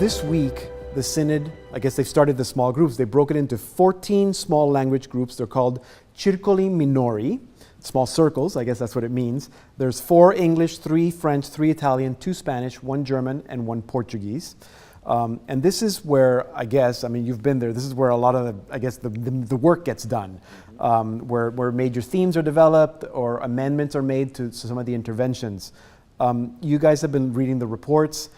this week, the Synod, I guess they've started the small groups. They broke it into 14 small language groups. They're called circoli minori, small circles, I guess that's what it means. There's 4 English, 3 French, 3 Italian, 2 Spanish, 1 German, and 1 Portuguese. And this is where, I guess, I mean, you've been there, this is where a lot of, the work gets done, where major themes are developed or amendments are made to some of the interventions. You guys have been reading the reports.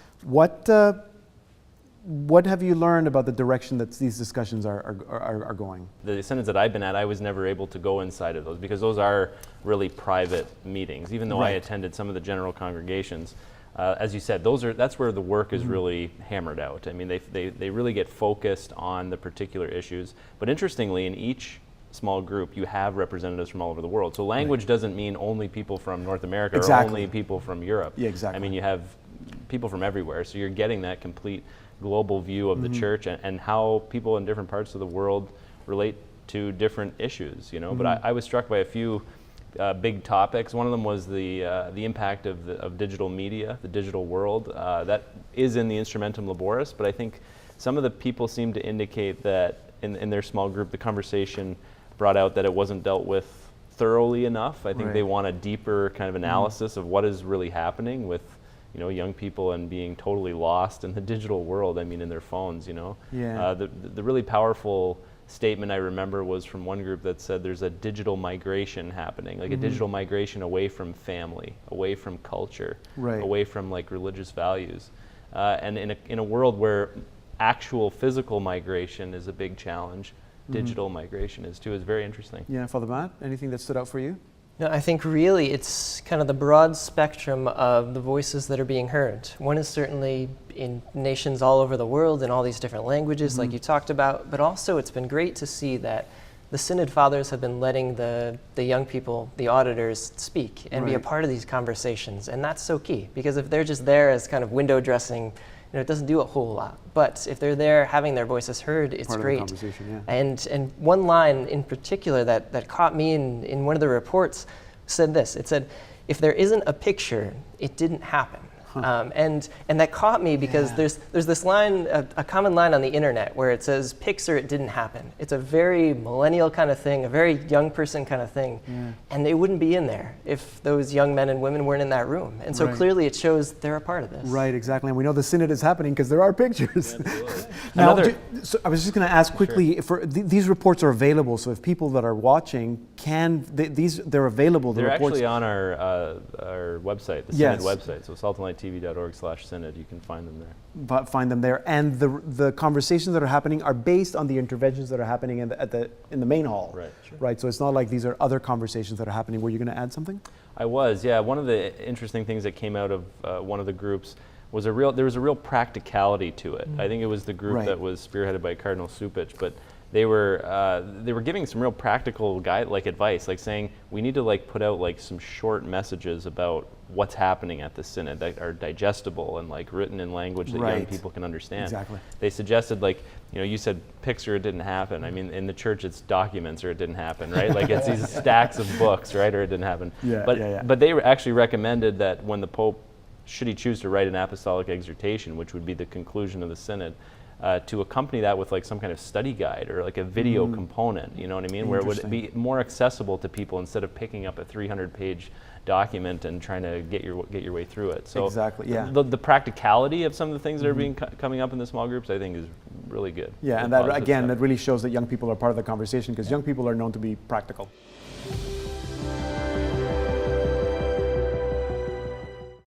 What have you learned about the direction that these discussions are going? The synods that I've been at, I was never able to go inside of those because those are really private meetings. Even though I attended some of the general congregations, as you said, that's where the work is really hammered out. I mean, they really get focused on the particular issues. But interestingly, in each small group, you have representatives from all over the world. So language doesn't mean only people from North America or only people from Europe. Yeah, exactly. I mean, you have people from everywhere. So you're getting that complete global view of the church and how people in different parts of the world relate to different issues, you know. But I was struck by a few big topics. One of them was the impact of digital media, the digital world. That is in the Instrumentum Laboris, but I think some of the people seem to indicate that in their small group, the conversation brought out that it wasn't dealt with thoroughly enough. I think they want a deeper kind of analysis of what is really happening with, you know, young people and being totally lost in the digital world, I mean, in their phones, you know. Yeah. The really powerful statement I remember was from one group that said there's a digital migration happening, like a digital migration away from family, away from culture, away from like religious values. And in a world where actual physical migration is a big challenge, digital migration is too. Is very interesting. Yeah, Father Matt, anything that stood out for you? No, I think really it's kind of the broad spectrum of the voices that are being heard. One is certainly in nations all over the world in all these different languages like you talked about, but also it's been great to see that the Synod Fathers have been letting the young people, the auditors, speak and be a part of these conversations. And that's so key, because if they're just there as kind of window dressing, you know, it doesn't do a whole lot. But if they're there having their voices heard, it's great. Part of the conversation, yeah. And one line in particular that caught me in one of the reports said this. It said, if there isn't a picture, it didn't happen. And that caught me because there's this line, a common line on the internet where it says, pics or it didn't happen. It's a very millennial kind of thing, a very young person kind of thing. And they wouldn't be in there if those young men and women weren't in that room. And so clearly it shows they're a part of this. Right, exactly. And we know the Synod is happening because there are pictures. Yeah, Now, so I was just going to ask quickly, these reports are available, so if people that are watching they're available. They're actually on our website, the Synod website, so saltandlighttv.org/synod. You can find them there. But find them there, and the conversations that are happening are based on the interventions that are happening in the main hall. Right. Right. So it's not like these are other conversations that are happening. Were you going to add something? I was. Yeah. One of the interesting things that came out of one of the groups was there was a real practicality to it. I think it was the group that was spearheaded by Cardinal Supich, but they were giving some real practical advice, like saying we need to like put out like some short messages about what's happening at the Synod that are digestible and like written in language that young people can understand. Exactly. They suggested, like, you know, you said pics or it didn't happen. I mean, in the church it's documents or it didn't happen, right? Like it's these stacks of books, right? Or it didn't happen. But they actually recommended that when the Pope, should he choose to write an apostolic exhortation, which would be the conclusion of the Synod, to accompany that with like some kind of study guide or like a video component, you know what I mean, where it would be more accessible to people instead of picking up a 300-page document and trying to get your way through it. So the practicality of some of the things that are coming up in the small groups, I think, is really good. Yeah, and that again, that really shows that young people are part of the conversation, because young people are known to be practical.